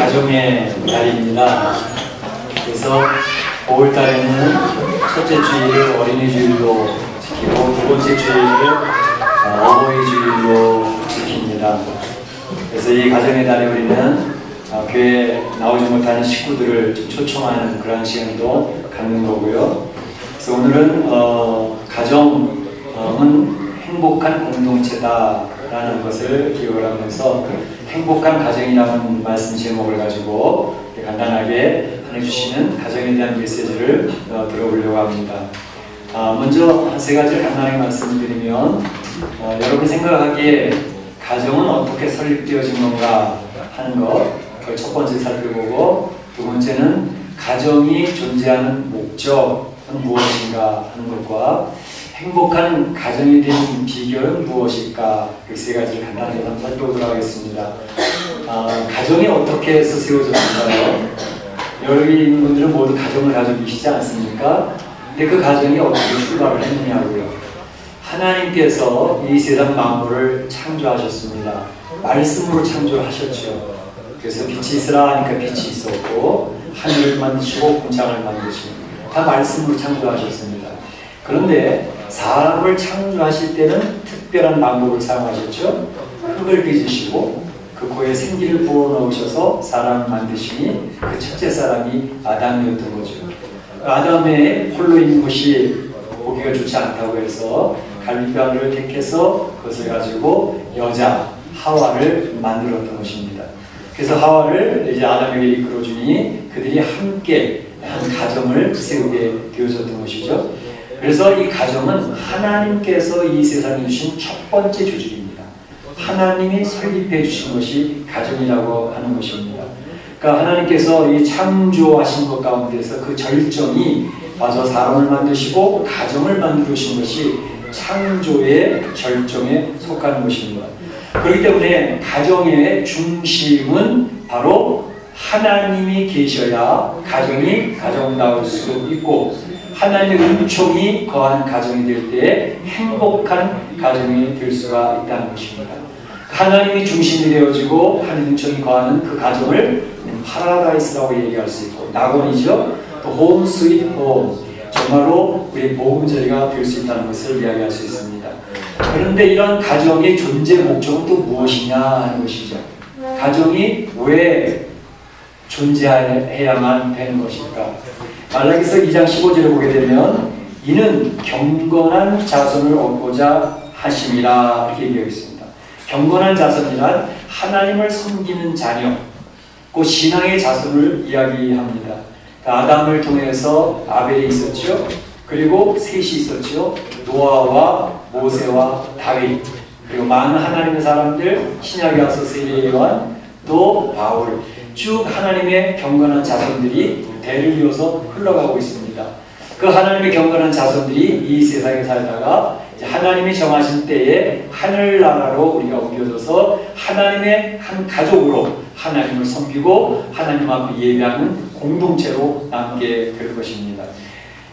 가정의 날입니다. 그래서 5월달에는 첫째 주일을 어린이 주일로 지키고 두 번째 주일을 어버이 주일로 지킵니다. 그래서 이 가정의 달에 우리는 교회에 나오지 못하는 식구들을 좀 초청하는 그런 시간도 갖는 거고요. 그래서 오늘은 가정은 행복한 공동체다라는 것을 기억을 하면서 행복한 가정이라는 말씀 제목을 가지고 간단하게 해주시는 가정에 대한 메시지를 들어보려고 합니다. 먼저 한 세 가지를 간단하게 말씀드리면 여러분이 생각하기에 가정은 어떻게 설립되어진 건가 하는 것, 그걸 첫 번째 살펴보고 두 번째는 가정이 존재하는 목적은 무엇인가 하는 것과 행복한 가정이 된 비결은 무엇일까, 그 세 가지를 간단하게 한번 살펴보도록 하겠습니다. 가정이 어떻게 해서 세워졌을까요? 여기 있는 분들은 모두 가정을 가지고 계시지 않습니까? 근데 그 가정이 어떻게 출발을 했느냐고요. 하나님께서 이 세상 만물을 창조하셨습니다. 말씀으로 창조하셨죠. 그래서 빛이 있으라 하니까 빛이 있었고, 하늘을 만드시고 공창을 만드시고 다 말씀으로 창조하셨습니다. 그런데 사람을 창조하실 때는 특별한 방법을 사용하셨죠. 흙을 빚으시고 그 코에 생기를 부어넣으셔서 사람을 만드시니 그 첫째 사람이 아담이었던 거죠. 아담의 홀로 있는 것이 보기가 좋지 않다고 해서 갈빗뼈를 택해서 그것을 가지고 여자 하와를 만들었던 것입니다. 그래서 하와를 이제 아담에게 이끌어주니 그들이 함께 한 가정을 세우게 되어졌던 것이죠. 그래서 이 가정은 하나님께서 이 세상에 주신 첫 번째 조직입니다. 하나님이 설립해 주신 것이 가정이라고 하는 것입니다. 그러니까 하나님께서 이 창조하신 것 가운데서 그 절정이 와서 사람을 만드시고 가정을 만드신 것이 창조의 절정에 속하는 것입니다. 그렇기 때문에 가정의 중심은 바로 하나님이 계셔야 가정이 가정다울 수 있고, 하나님의 은총이 거한 가정이 될 때 행복한 가정이 될 수가 있다는 것입니다. 하나님이 중심이 되어지고 하나님의 은총이 거하는 그 가정을 파라다이스라고 얘기할 수 있고, 낙원이죠. 또 홈 스윗 홈, 정말로 우리 보금자리가 될 수 있다는 것을 이야기할 수 있습니다. 그런데 이런 가정의 존재 목적은 또 무엇이냐 하는 것이죠. 가정이 왜 존재해야만 되는 것일까? 말라기서 2장 15절을 보게 되면 이는 경건한 자손을 얻고자 하심이라 이렇게 얘기하고 있습니다. 경건한 자손이란 하나님을 섬기는 자녀, 그 신앙의 자손을 이야기합니다. 아담을 통해서 아벨이 있었죠. 그리고 셋이 있었죠. 노아와 모세와 다윗, 그리고 많은 하나님의 사람들, 신약에 와서 세례 요한, 또 바울, 쭉 하나님의 경건한 자손들이 대를 이어서 흘러가고 있습니다. 그 하나님의 경건한 자손들이 이 세상에 살다가 이제 하나님이 정하신 때에 하늘나라로 우리가 옮겨져서 하나님의 한 가족으로 하나님을 섬기고 하나님 앞에 예배하는 공동체로 남게 될 것입니다.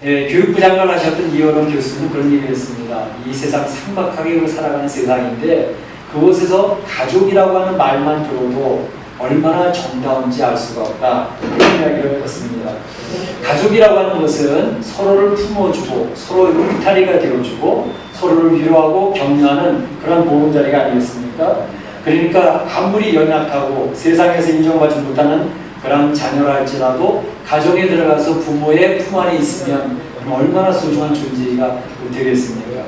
교육부 장관을 하셨던 이어론 교수는 그런 얘기를 했습니다. 이 세상 삭막하게 살아가는 세상인데 그곳에서 가족이라고 하는 말만 들어도 얼마나 정다운지 알 수가 없다, 이런 이야기를 했습니다. 가족이라고 하는 것은 서로를 품어주고 서로의 울타리가 되어주고 서로를 위로하고 격려하는 그런 보금자리가 아니겠습니까? 그러니까 아무리 연약하고 세상에서 인정받지 못하는 그런 자녀라 할지라도 가정에 들어가서 부모의 품 안에 있으면 얼마나 소중한 존재가 되겠습니까?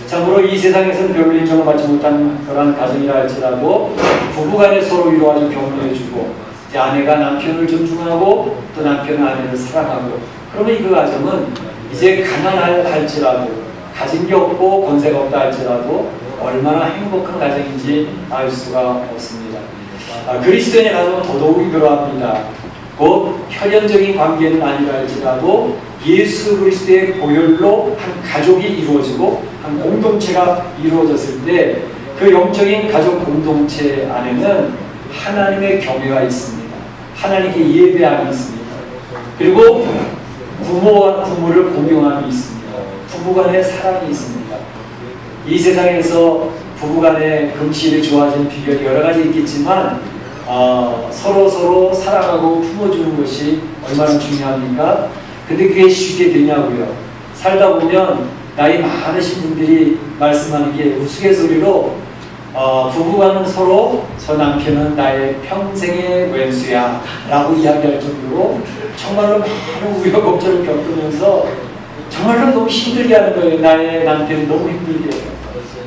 참고로 이 세상에서는 별로 인정을 받지 못한 그런 가정이라 할지라도 부부간에 서로 위로하고 격려해주고, 아내가 남편을 존중하고 또 남편은 아내를 사랑하고, 그러면 그 가정은 이제 가난할지라도, 가진 게 없고 권세가 없다 할지라도 얼마나 행복한 가정인지 알 수가 없습니다. 그리스도인의 가정은 더더욱이 그러합니다. 곧 혈연적인 관계는 아니라 할지라도 예수 그리스도의 보혈로 한 가족이 이루어지고 한 공동체가 이루어졌을 때 그 영적인 가족 공동체 안에는 하나님의 경외가 있습니다. 하나님께 예배함이 있습니다. 그리고 부모와 부모를 공경함이 있습니다. 부부간의 사랑이 있습니다. 이 세상에서 부부간의 금실이 좋아진 비결이 여러 가지 있겠지만 서로 사랑하고 품어주는 것이 얼마나 중요합니까? 근데 그게 쉽게 되냐고요. 살다 보면 나이 많으신 분들이 말씀하는 게 우스갯소리로 부부간은 서로 저 남편은 나의 평생의 왼수야 라고 이야기할 정도로 정말로 많은 우여곡절을 겪으면서 정말로 너무 힘들게 하는 거예요. 나의 남편이 너무 힘들게 해요.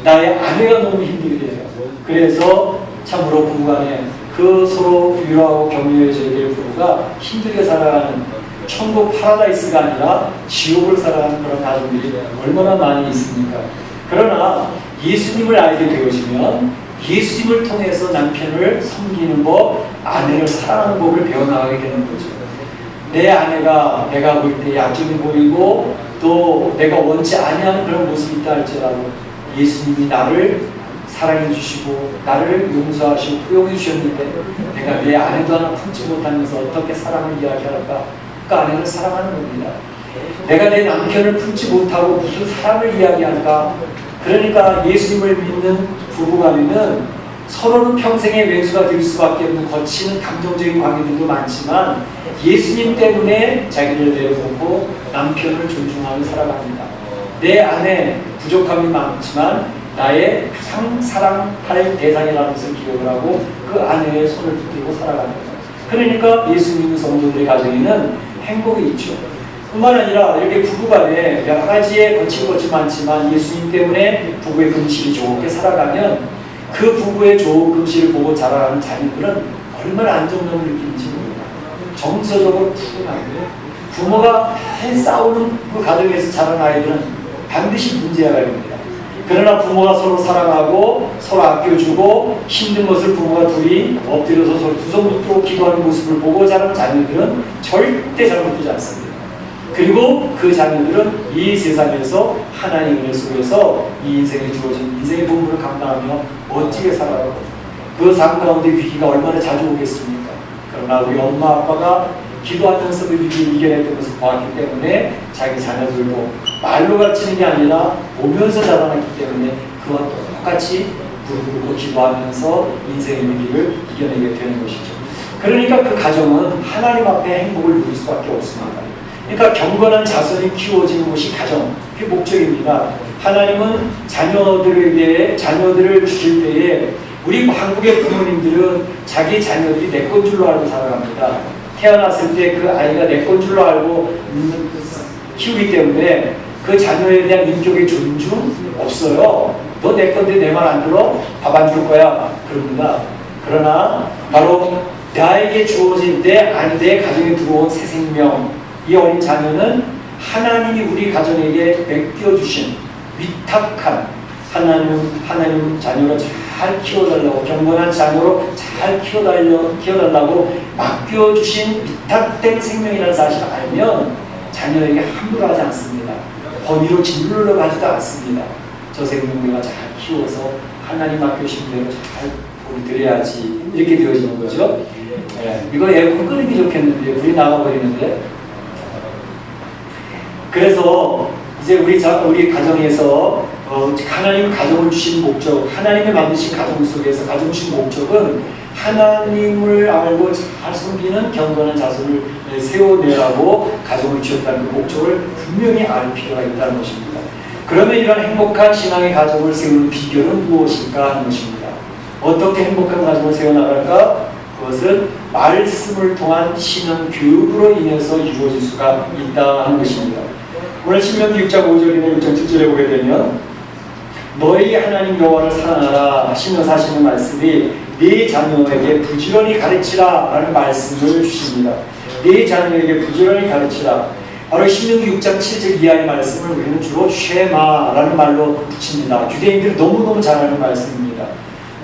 나의 아내가 너무 힘들게 해요. 그래서 참으로 부부간에 그 서로 위로하고 격려해줘야 될 부부가 힘들게 살아가는 천국 파라다이스가 아니라 지옥을 살아가는 그런 가정들이 얼마나 많이 있습니까? 그러나 예수님을 알게 되어지면 예수님을 통해서 남편을 섬기는 법, 아내를 사랑하는 법을 배워나가게 되는 거죠. 내 아내가 내가 볼 때 약점이 보이고 또 내가 원치 아니하는 그런 모습이 있다 할지라도 예수님이 나를 사랑해 주시고 나를 용서하시고 포용해 주셨는데 내가 내 아내도 하나 품지 못하면서 어떻게 사랑을 이야기할까? 그 아내를 사랑하는 겁니다. 내가 내 남편을 품지 못하고 무슨 사랑을 이야기할까? 그러니까 예수님을 믿는 부부간에는 서로는 평생의 왼수가 될 수밖에 없는 거치는 감정적인 관계들도 많지만 예수님 때문에 자기를 내려놓고 남편을 존중하며 살아갑니다. 내 안에 부족함이 많지만 나의 가장 사랑할 대상이라는 것을 기억을 하고 그 아내의 손을 붙들고 살아갑니다. 그러니까 예수 믿는 성도들의 가정에는 행복이 있죠. 뿐만 아니라 이렇게 부부간에 여러 가지의 거칠 것이 많지만 예수님 때문에 부부의 금실이 좋게 살아가면 그 부부의 좋은 금실을 보고 자라가는 자녀들은 얼마나 안정감을 느끼는지 모릅니다. 정서적으로 푸근하고요. 부모가 싸우는 그 가정에서 자란 아이들은 반드시 문제가 됩니다. 그러나 부모가 서로 사랑하고 서로 아껴주고 힘든 것을 부모가 둘이 엎드려서 서로 두 손 붙들고 기도하는 모습을 보고 자라는 자녀들은 절대 잘못되지 않습니다. 그리고 그 자녀들은 이 세상에서 하나님의 은혜 속에서 이 인생에 주어진 인생의 본분을 감당하며 멋지게 살아가고 그 삶 가운데 위기가 얼마나 자주 오겠습니까? 그러나 우리 엄마 아빠가 기도하면서 그 위기를 이겨냈던 것을 보았기 때문에 자기 자녀들도 말로 가르치는 게 아니라 보면서 자라났기 때문에 그와 똑같이 무릎 꿇고 기도하면서 인생의 위기를 이겨내게 되는 것이죠. 그러니까 그 가정은 하나님 앞에 행복을 누릴 수밖에 없습니다. 그러니까 경건한 자손이 키워지는 것이 가정, 그게 목적입니다. 하나님은 자녀들을 주실 때에 우리 한국의 부모님들은 자기 자녀들이 내 건 줄로 알고 살아갑니다. 태어났을 때 그 아이가 내 건 줄로 알고 키우기 때문에 그 자녀에 대한 인격의 존중 없어요. 너 내 건데 내 말 안 들어? 밥 안 줄 거야. 그럽니다. 그러나 바로 나에게 주어진 내 가정에 들어온 새 생명, 이 어린 자녀는 하나님이 우리 가정에게 맡겨주신 위탁한 하나님 자녀로 잘 키워달라고, 경건한 자녀로 잘 키워달라고 맡겨주신 위탁된 생명이라는 사실을 알면 자녀에게 함부로 하지 않습니다. 권위로 짓눌러 가지도 않습니다. 저 생명 내가 잘 키워서 하나님 맡겨주신 대로 잘 보여드려야지, 이렇게 되어지는 거죠. 이거 에어컨 끄는 게 좋겠는데 불이 나가버리는데. 그래서 이제 우리 가정에서 하나님 가정을 주신 목적, 하나님의 만드신 가정 속에서 가정 주신 목적은 하나님을 알고 잘 섬기는 경건한 자손을 세워내라고 가정을 주셨다는 그 목적을 분명히 알 필요가 있다는 것입니다. 그러면 이런 행복한 신앙의 가정을 세우는 비결은 무엇일까 하는 것입니다. 어떻게 행복한 가정을 세워나갈까? 그것은 말씀을 통한 신앙 교육으로 인해서 이루어질 수가 있다 하는 것입니다. 오늘 신명기 6장 5절이나 6장 7절에 보게 되면 너희 하나님 여호와를 사랑하라 하시면서 하시는 말씀이 네 자녀에게 부지런히 가르치라 라는 말씀을 주십니다. 네 자녀에게 부지런히 가르치라. 바로 신명기 6장 7절 이하의 말씀을 우리는 주로 쉐마라는 말로 붙입니다. 유대인들이 너무너무 잘 아는 말씀입니다.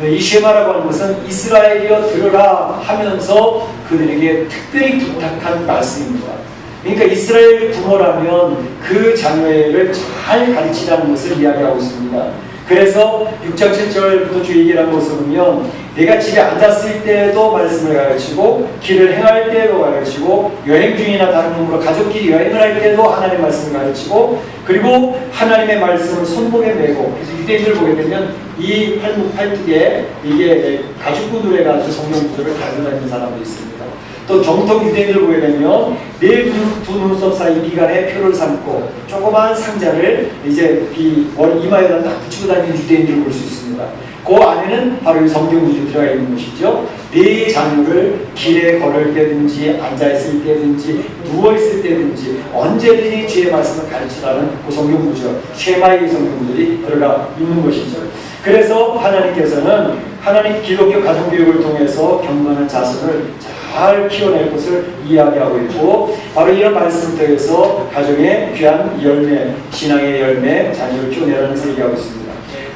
이 쉐마라고 하는 것은 이스라엘이여 들으라 하면서 그들에게 특별히 부탁한 말씀입니다. 그러니까 이스라엘 부모라면 그 자녀를 잘 가르치라는 것을 이야기하고 있습니다. 그래서 6장 7절부터 주 얘기를 한 것을 보면 내가 집에 앉았을 때도 말씀을 가르치고 길을 행할 때도 가르치고 여행 중이나 다른 몸으로 가족끼리 여행을 할 때도 하나님의 말씀을 가르치고 그리고 하나님의 말씀을 손목에 메고 그래서 유대인들 보게 되면 이 팔뚝에 이게 가죽구두에 가지고 성경 구절을 가지고 다니는 사람도 있습니다. 또 정통 유대인들 보게 되면 내 두 눈썹 사이 미간에 표를 삼고 조그마한 상자를 이제 이마에다 딱 붙이고 다니는 유대인들을 볼 수 있습니다. 그 안에는 바로 이 성경 구절이 들어가 있는 것이죠. 네 자녀를 길에 걸을 때든지 앉아있을 때든지 누워있을 때든지 언제든지 주의 말씀을 가르치라는 그 성경 구절, 쉐마의 성경 구절이 들어가 있는 것이죠. 그래서 하나님께서는 하나님 기독교 가정교육을 통해서 경건한 자손을 잘 키워낼 것을 이야기하고 있고 바로 이런 말씀을 통해서 가정의 귀한 열매, 신앙의 열매, 자녀를 키워내라는 것을 얘기하고 있습니다.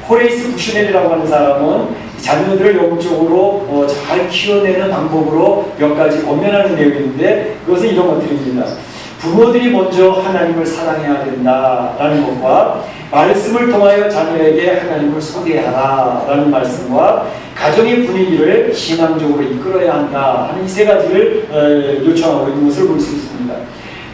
호레이스 부슈넬이라고 하는 사람은 자녀들을 영적으로 잘 키워내는 방법으로 몇 가지 권면하는 내용이 있는데 그것은 이런 것들입니다. 부모들이 먼저 하나님을 사랑해야 된다라는 것과 말씀을 통하여 자녀에게 하나님을 소개하라라는 말씀과 가정의 분위기를 신앙적으로 이끌어야 한다 하는 이 세 가지를 요청하고 있는 것을 볼 수 있습니다.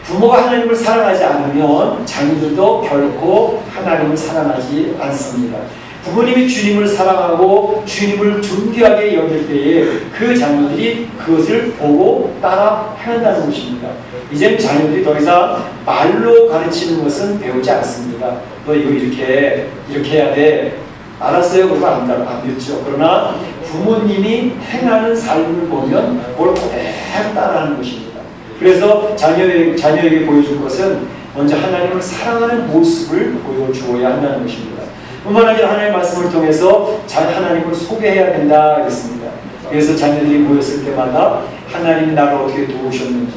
부모가 하나님을 사랑하지 않으면 자녀들도 결코 하나님을 사랑하지 않습니다. 부모님이 주님을 사랑하고 주님을 존귀하게 여길 때에 그 자녀들이 그것을 보고 따라 행한다는 것입니다. 이젠 자녀들이 더 이상 말로 가르치는 것은 배우지 않습니다. 너 이거 이렇게 해야 돼. 알았어요. 그거 안 듣죠. 그러나 부모님이 행하는 삶을 보면 그걸 그대로 따라하는 것입니다. 그래서 자녀에게 보여줄 것은 먼저 하나님을 사랑하는 모습을 보여주어야 한다는 것입니다. 뿐만 아니라 하나님의 말씀을 통해서 하나님을 소개해야 된다 했습니다. 그래서 자녀들이 모였을 때마다 하나님이 나를 어떻게 도우셨는지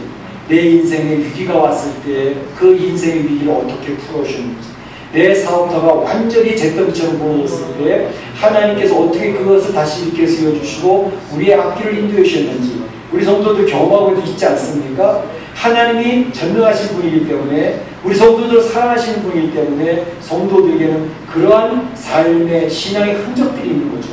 내 인생에 위기가 왔을 때 그 인생의 위기를 어떻게 풀어주셨는지 내 사업터가 완전히 잿더미처럼 무너졌을 때 하나님께서 어떻게 그것을 다시 일으켜 세워주시고 우리의 앞길을 인도해 주셨는지 우리 성도들 경험하고 있지 않습니까? 하나님이 전능하신 분이기 때문에 우리 성도들을 사랑하시는 분이기 때문에 성도들에게는 그러한 삶의 신앙의 흔적들이 있는 거죠.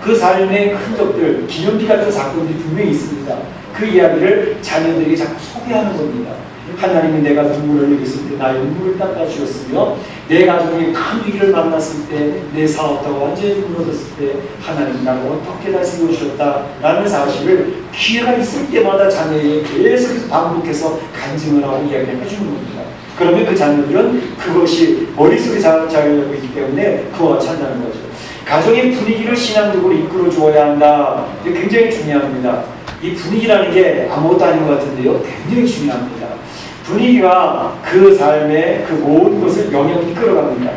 그 삶의 흔적들, 기념비 같은 사건들이 분명히 있습니다. 그 이야기를 자녀들에게 자꾸 소개하는 겁니다. 하나님이 내가 눈물을 흘렸을 때 나의 눈물을 닦아주셨으며 내 가정이 큰 위기를 만났을 때 내 사업도 완전히 무너졌을 때 하나님이 나를 어떻게 다시 세워주셨다라는 사실을 기회가 있을 때마다 자녀에게 계속해서 반복해서 간증을 하고 이야기를 해주는 겁니다. 그러면 그 자녀들은 그것이 머릿속에 자리하고 있기 때문에 그와 같이 한다는 거죠. 가정의 분위기를 신앙적으로 이끌어 주어야 한다. 이게 굉장히 중요합니다. 이 분위기라는 게 아무것도 아닌 것 같은데요. 굉장히 중요합니다. 분위기가 그 삶의 그 모든 것을 영향을 이끌어갑니다.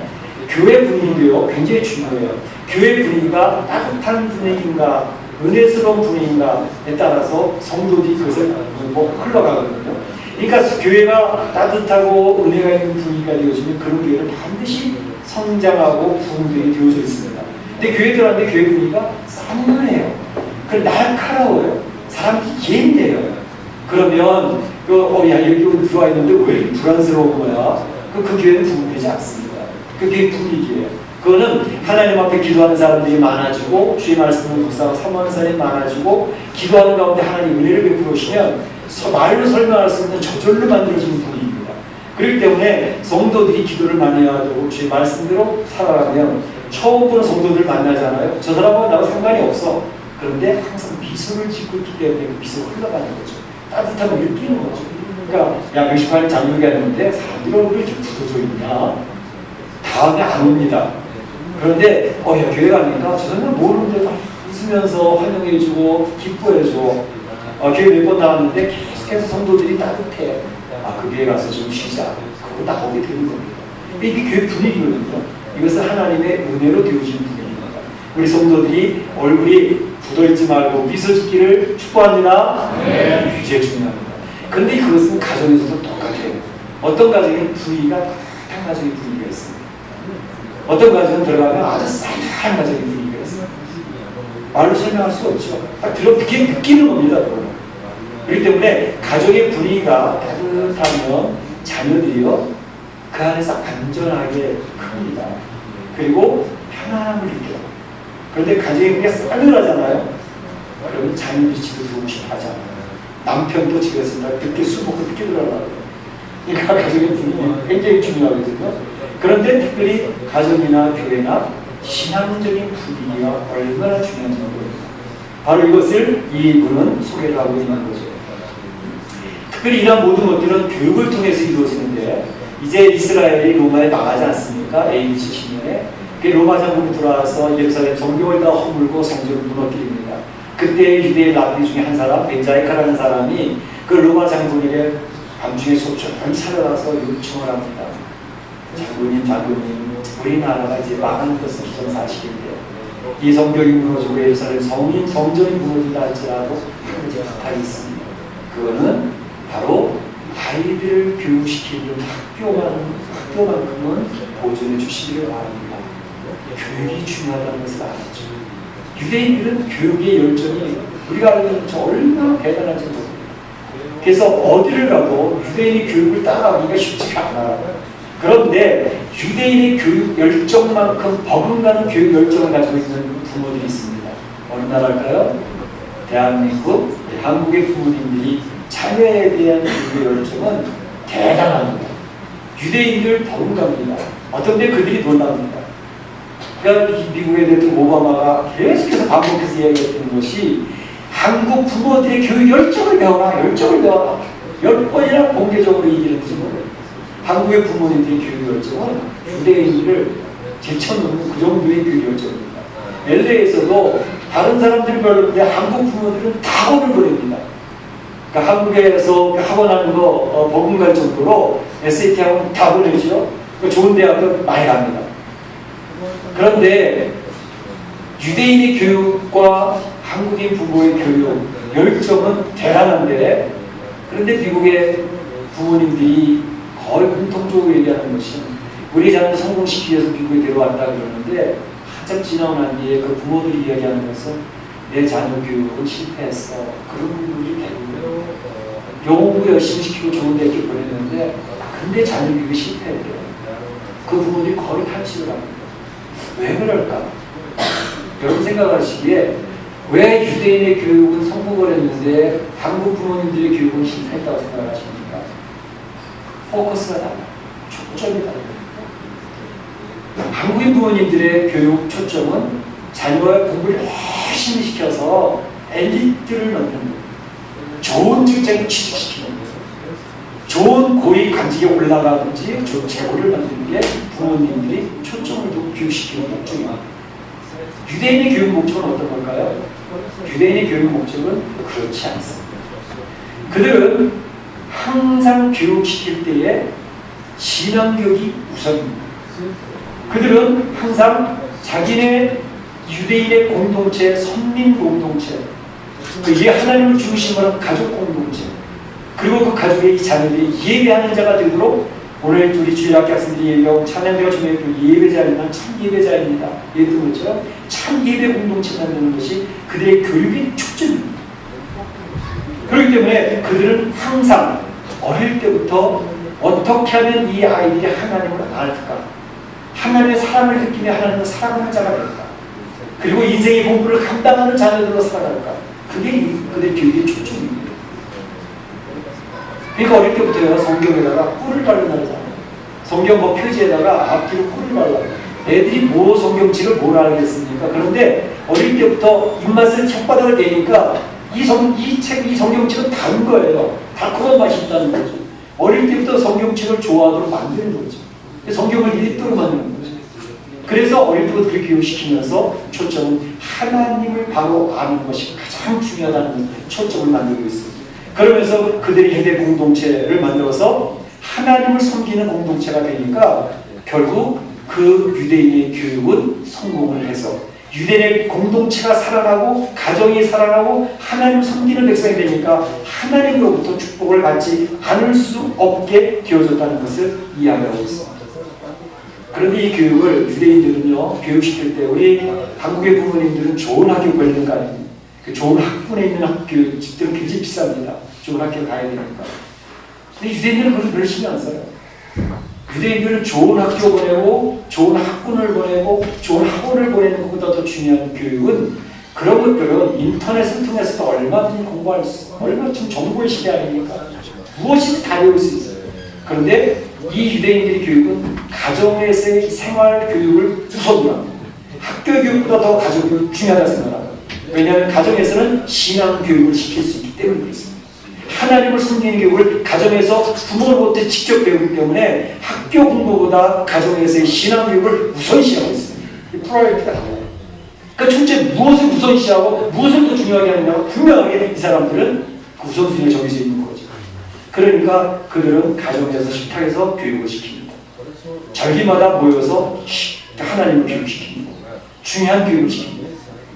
교회 분위기도요, 굉장히 중요해요. 교회 분위기가 따뜻한 분위기인가, 은혜스러운 분위기인가에 따라서 성도들이 그것을 흘러가거든요. 그러니까 교회가 따뜻하고 은혜가 있는 분위기가 되어지면 그런 교회는 반드시 성장하고 부흥되게 되어져 있습니다. 근데 교회들한테 교회 분위기가 산만해요. 날카로워요. 사람들이 예민해요. 그러면 야 여기 들어와 있는데 왜 이렇게 불안스러운 거야? 그 교회는 부흥되지 않습니다. 그게 분위기예요. 그거는 하나님 앞에 기도하는 사람들이 많아지고 주의 말씀을 묵상하고 사모하는 사람이 많아지고 기도하는 가운데 하나님 은혜를 베풀어 주시면 말로 설명할 수 없는 저절로 만들어지는 분위기입니다. 그렇기 때문에 성도들이 기도를 많이 하고 주의 말씀대로 살아가면 처음 보는 성도들 만나잖아요. 저 사람하고 나하고 상관이 없어. 그런데 항상 미소를 짓고 있기 때문에 그 미소가 흘러가는 거죠. 따뜻함을 느끼는 거죠. 그러니까 야 멕시코에 장로가 있는데 사람들이 얼굴이 이렇게 굳어져 있나? 다음에 안 옵니다. 그런데 야 교회 가니까 저 사람은 모르는데 웃으면서 환영해주고 기뻐해줘. 교회 몇 번 나왔는데 계속해서 성도들이 따뜻해. 그 교회 가서 좀 쉬자. 그거 딱 오게 되는 겁니다. 이게 교회 분위기거든요. 이것은 하나님의 은혜로 되어지는 분위기입니다. 우리 성도들이 얼굴이 굳어있지 말고 미소 짓기를 축복합니다. 네. 굉장히 중요합니다. 그런데 그것은 가정에서도 똑같아요. 어떤 가정에는 분위기가 따뜻한 가정의 분위기가 있습니다. 어떤 가정은 들어가면 아주 싸한 가정의 분위기가 있습니다. 말로 설명할 수 없죠. 딱 느끼는 겁니다. 그렇기 때문에 가정의 분위기가 따뜻하면 자녀들이요 그 안에서 안전하게 큽니다. 그리고 편안함을 느껴요. 그런데 가정이 그게 싸늘하잖아요. 그러면 자녀들이 집에 들어오고 싶어 하잖아. 남편도 집에서 늦게 술 먹고 늦게 들어가고. 그러니까 가정의 분위기 굉장히 중요하거든요. 그런데 특별히 가정이나 교회나 신앙적인 분위기가 얼마나 중요한지 모릅니다. 바로 이것을 이분은 소개를 하고 있는 거죠. 특별히 이러한 모든 것들은 교육을 통해서 이루어지는데 이제 이스라엘이 로마에 나가지 않습니까? AD 70년에. 로마 장군이 들어와서 예루살렘 성경을 다 허물고 성전을 무너뜨립니다. 그때 유대인 랍비 중에 한 사람, 벤자이카라는 사람이 그 로마 장군에게 밤중에 소천히 찾아가서 요청을 합니다. 장군님, 우리나라가 이제 망하는 것은 기정사실인데 이 성벽이 무너지고 예루살렘 성전이 무너진다 할지라도 한 가지 부탁이 있습니다. 그거는 바로 아이들을 교육시키는 학교만큼은 보존해 주시기를 바랍니다. 교육이 중요하다는 것을 알았죠. 유대인들은 교육의 열정이 우리가 알기로는 얼마나 대단한지 모릅니다. 그래서 어디를 가도 유대인의 교육을 따라가기가 쉽지가 않아요. 그런데 유대인의 교육 열정만큼 버금가는 교육 열정을 가지고 있는 부모들이 있습니다. 어느 나라일까요? 대한민국, 한국의 부모님들이 자녀에 대한 교육의 열정은 대단합니다. 유대인들 버금갑니다. 어떤 때 그들이 놀랍니다. 그러니까 미국의 대통령 오바마가 계속해서 반복해서 이야기했던 것이 한국 부모들의 교육 열정을 배워라, 열정을 배워라. 몇 번이나 공개적으로 얘기했는지 모르겠어요. 한국의 부모님들의 교육 열정은 유대인들을 제쳐놓는 그 정도의 교육 열정입니다. LA에서도 다른 사람들이 별로인데 한국 부모들은 다 학원을 보냅니다. 그러니까 한국에서 학원 하는 거 버금갈 정도로 SAT 학원 다 보내죠. 좋은 대학도 많이 갑니다. 그런데 유대인의 교육과 한국인 부모의 교육 열정은 대단한데, 그런데 미국의 부모님들이 거의 공통적으로 얘기하는 것이 우리 자녀 성공시키기 위해서 미국에 데려왔다 그러는데 한참 지나고 난 뒤에 그 부모들이 이야기하는 것은 내 자녀 교육은 실패했어. 그런 분들이 대부분 영어 공부 열심히 시키고 좋은 대학에 보냈는데 근데 자녀 교육이 실패했대요. 그 부모들이 거의 탈취를 합니다. 왜 그럴까? 여러분 생각하시기에 왜 유대인의 교육은 성공을 했는데 한국 부모님들의 교육은 실패했다고 생각하십니까? 포커스가 달라요. 초점이 달라요. 한국인 부모님들의 교육 초점은 자녀의 공부를 열심히 시켜서 엘리트를 넣는 거예요. 좋은 직장에 취직시키는 거예요. 좋은 고위 관직에 올라가든지 좋은 재고를 만드는 게 부모님들이 초점을 두고 교육시키는 목적입니다. 유대인의 교육 목적은 어떤 걸까요? 유대인의 교육 목적은 그렇지 않습니다. 그들은 항상 교육시킬 때에 신앙교육이 우선입니다. 그들은 항상 자기네 유대인의 공동체, 선민 공동체, 이게 하나님을 중심으로 한 가족 공동체, 그리고 그 가족의 자녀들이 예배하는 자가 되도록 오늘 우리 주일학교 학생들이 예배하고 찬양대가 준비했고 예배자입니다. 참 예배자입니다. 예를 들었죠. 참 예배 공동체 만드는 것이 그들의 교육의 축제입니다. 그렇기 때문에 그들은 항상 어릴 때부터 어떻게 하면 이 아이들이 하나님을 알까? 하나님의 사랑을 느끼며 하나님을 사랑하는 자가 될까? 그리고 인생의 공부를 감당하는 자녀들로 살아갈까? 그게 그들의 교육의 초점입니다. 그러니까 어릴 때부터요, 성경에다가 꿀을 바른다잖아요. 성경 뭐 표지에다가 앞뒤로 꿀을 발라. 애들이 뭐 성경책을 뭘 알겠습니까? 그런데 어릴 때부터 입맛을 혓바닥을 대니까 이 성경책은 다른 거예요. 달콤한 맛이 있다는 거죠. 어릴 때부터 성경책을 좋아하도록 만드는 거죠. 성경을 읽도록 만드는 거죠. 그래서 어릴 때부터 그렇게 교육시키면서 초점은 하나님을 바로 아는 것이 가장 중요하다는 초점을 만들고 있습니다. 그러면서 그들이 유대 공동체를 만들어서 하나님을 섬기는 공동체가 되니까 결국 그 유대인의 교육은 성공을 해서 유대인의 공동체가 살아나고 가정이 살아나고 하나님을 섬기는 백성이 되니까 하나님으로부터 축복을 받지 않을 수 없게 되어졌다는 것을 이야기하고 있습니다. 그런데 이 교육을 유대인들은요, 교육시킬 때 우리 한국의 부모님들은 좋은 학교 보내는 거 아닙니까? 그 좋은 학군에 있는 학교 집들은 굉장히 비쌉니다. 좋은 학교 가야 되니까. 근데 유대인들은 그걸 별로 신경 안 써요. 유대인들은 좋은 학교 보내고 좋은 학군을 보내고 좋은 학원을 보내는 것보다 더 중요한 교육은 그런 것들은 인터넷을 통해서도 얼마든지 공부할 수 있어요. 얼마든지 정보의 시대 아닙니까? 무엇이든 다 배울 수 있어요. 그런데 이 유대인들의 교육은 가정에서의 생활 교육을 우선으로 합니다. 학교 교육보다 더 가정 교육이 중요하다고 생각합니다. 왜냐하면 가정에서는 신앙 교육을 시킬 수 있기 때문에 그렇습니다. 하나님을 섬기는 교육을 가정에서 부모로부터 직접 배우기 때문에 학교 공부보다 가정에서의 신앙 교육을 우선시하고 있습니다. 이 프라이어티가 달라요. 그러니까 첫째 무엇을 우선시하고 무엇을 더 중요하게 하느냐고 분명하게 이 사람들은 그 우선순위가 정해져 있는 거죠. 그러니까 그들은 가정에서 식탁에서 교육을 시킵니다. 절기마다 모여서 하나님을 교육시킵니다. 중요한 교육을 시킵니다.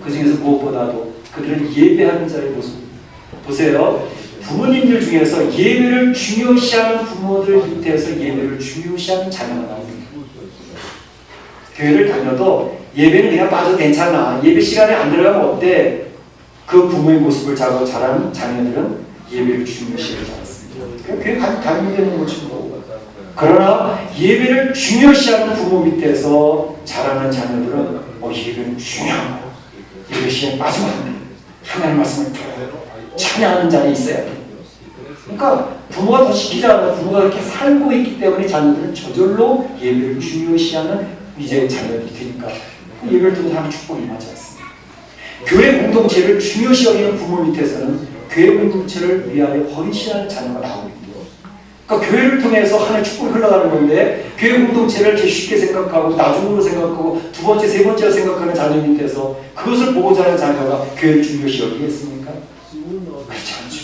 그 중에서 무엇보다도 그들은 예배하는 자의 모습. 보세요. 부모님들 중에서 예배를 중요시하는 부모들 밑에서 예배를 중요시하는 자녀가 나옵니다. 교회를 다녀도 예배는 그냥 빠져도 괜찮아. 예배 시간에 안 들어가면 어때? 그 부모의 모습을 자라는 자녀들은 예배를 중요시하지 않습니다. 그냥 교회 다니면 되는 거지 뭐. 그러나 예배를 중요시하는 부모 밑에서 자라는 자녀들은 예배는 중요한 거. 예배 시간에 빠지면 안 돼. 하나님 말씀을 들어요. 찬양하는 자리에 있어야 돼. 그러니까 부모가 더 시키지 않아도 부모가 그렇게 살고 있기 때문에 자녀들은 저절로 예배를 중요시하는 이제 자녀들이 되니까 예배를 통해서 하는 축복이 임하지 않습니다. 교회 공동체를 중요시 여기는 부모 밑에서는 교회 공동체를 위하여 헌신하는 자녀가 나오고 있습니다. 그러니까 교회를 통해서 하나의 축복이 흘러가는 건데 교회 공동체를 이렇게 쉽게 생각하고 나중으로 생각하고 두 번째, 세 번째로 생각하는 자녀 밑에서 그것을 보고자 하는 자녀가 교회를 중요시 여기겠습니까? 그렇지 않죠.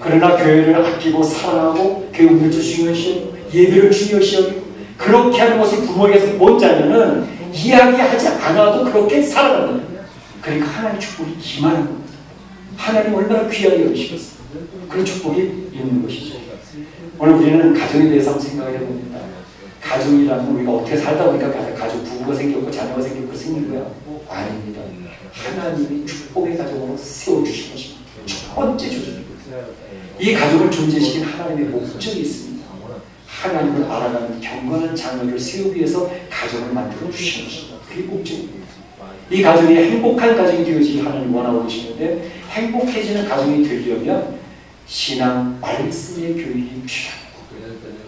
그러나 교회를 아끼고 사랑하고 교회 공동체를 중요시 예배를 중요시 여기고 그렇게 하는 것을 부모에게서 본 자녀는 이야기하지 않아도 그렇게 살아가는 거예요. 그러니까 하나님의 축복이 임하는 겁니다. 하나님 얼마나 귀하게 여기시겠어요. 그런 축복이 있는 것이죠. 오늘 우리는 가정에 대해서 한번 생각을 해봅니다. 가정이라면 우리가 어떻게 살다 보니까 가족, 부부가 생겼고 자녀가 생겼고 생긴 거야? 아닙니다. 하나님이 축복의 가정으로 세워주신 것입니다. 첫 번째 조절입니다. 이 가족을 존재시킨 하나님의 목적이 있습니다. 하나님을 알아가는 경건한 자녀를 세우기 위해서 가정을 만들어 주신 것입니다. 그게 목적입니다. 이 가정이 행복한 가정이 되어지길 하나님 원하고 계시는데 행복해지는 가정이 되려면 신앙 말씀의 교육이 필요합니다.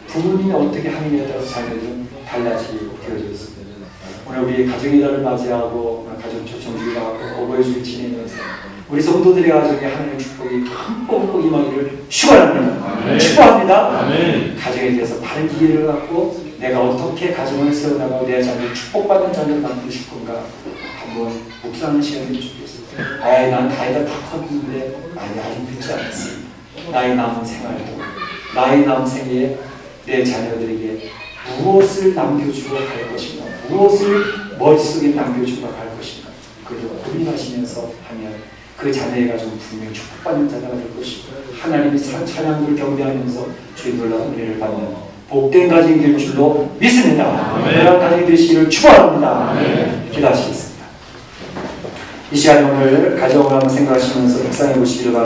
부모님이 어떻게 하느냐에 따라서 자녀들은 달라지게 되어져 있습니다. 오늘 우리 가정의 달을 맞이하고 가정 초청주기도 하고 어버이주를 지내면서 우리 성도들의 가정에 하나님의 축복이 흠뻑 임하기를 축원합니다. 축복합니다. 아멘. 가정에 대해서 바른 이해를 갖고 내가 어떻게 가정을 세워나가고 내 자녀를 축복받는 자녀를 만들고 싶은가 한번 묵상하는 시간이 좋겠습니다. 난 나이가 다 컸는데 아직 늦지 않았습니다. 나의 남은 생활도 나의 남은 생에 내 자녀들에게 무엇을 남겨주고 갈 것인가 무엇을 머릿속에 남겨주고 갈 것인가 그걸 고민하시면서 하면 그 자녀의 가정은 분명히 축복받는 자녀가 될 것이고 하나님이 찬양들을 경배하면서 주의 놀라운 은혜를 받는 복된 가정이 될 줄로 믿습니다. 그런 가정이 되시기를 축원합니다. 기도하시겠습니다. 이 시간에 오늘 가정을 한번 생각하시면서 묵상해 보시기를 바랍니다.